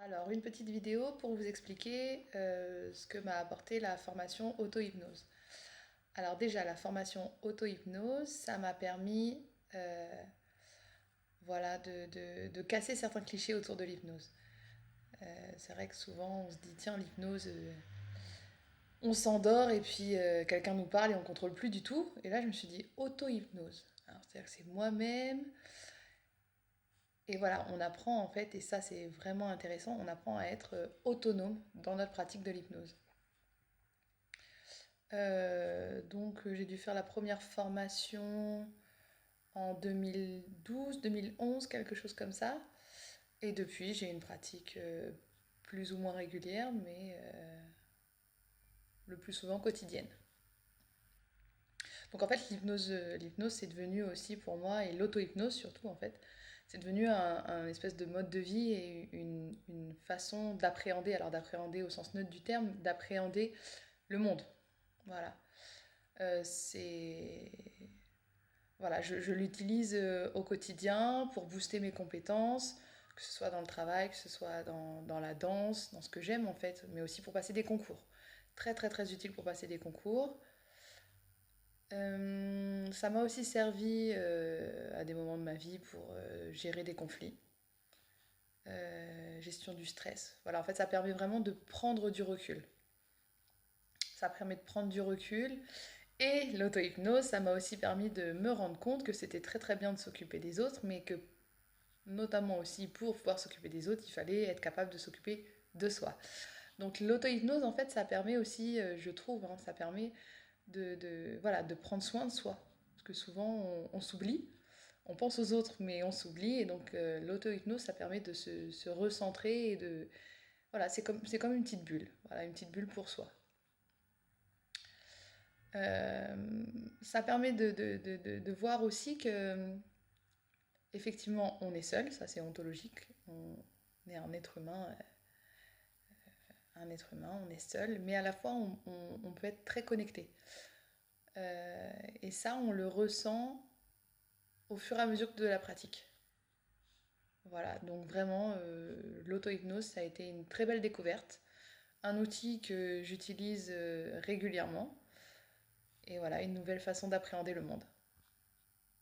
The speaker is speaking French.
Alors, une petite vidéo pour vous expliquer ce que m'a apporté la formation auto-hypnose. Alors déjà, la formation auto-hypnose, ça m'a permis voilà, de casser certains clichés autour de l'hypnose. C'est vrai que souvent, on se dit, tiens, l'hypnose, on s'endort et puis quelqu'un nous parle et on ne contrôle plus du tout. Et là, je me suis dit, auto-hypnose. Alors, c'est-à-dire que c'est moi-même. Et voilà, on apprend en fait, et ça c'est vraiment intéressant, on apprend à être autonome dans notre pratique de l'hypnose. Donc j'ai dû faire la première formation en 2012, 2011, quelque chose comme ça. Et depuis, j'ai une pratique plus ou moins régulière, mais le plus souvent quotidienne. Donc en fait, l'hypnose c'est devenu aussi pour moi, et l'auto-hypnose surtout en fait, c'est devenu un espèce de mode de vie et une façon d'appréhender, alors d'appréhender au sens neutre du terme, d'appréhender le monde. Voilà. C'est voilà, je l'utilise au quotidien pour booster mes compétences, que ce soit dans le travail, que ce soit dans la danse, dans ce que j'aime en fait, mais aussi pour passer des concours. Très très très utile pour passer des concours. Ça m'a aussi servi à des moments de ma vie pour gérer des conflits, gestion du stress. Voilà, en fait, ça permet vraiment de prendre du recul. Ça permet de prendre du recul. Et l'auto-hypnose, ça m'a aussi permis de me rendre compte que c'était très très bien de s'occuper des autres, mais que notamment aussi pour pouvoir s'occuper des autres, il fallait être capable de s'occuper de soi. Donc l'auto-hypnose, en fait, ça permet aussi, je trouve, hein, ça permet voilà, de prendre soin de soi. Parce que souvent, on s'oublie, on pense aux autres, mais on s'oublie. Et donc l'auto-hypnose, ça permet de se recentrer et de... Voilà, c'est comme une petite bulle. Voilà, une petite bulle pour soi. Ça permet de voir aussi que, effectivement, on est seul, ça c'est ontologique, on est un être humain, on est seul, mais à la fois on peut être très connecté. Et ça, on le ressent au fur et à mesure de la pratique. Voilà, donc vraiment, l'auto-hypnose, ça a été une très belle découverte, un outil que j'utilise régulièrement, et voilà, une nouvelle façon d'appréhender le monde.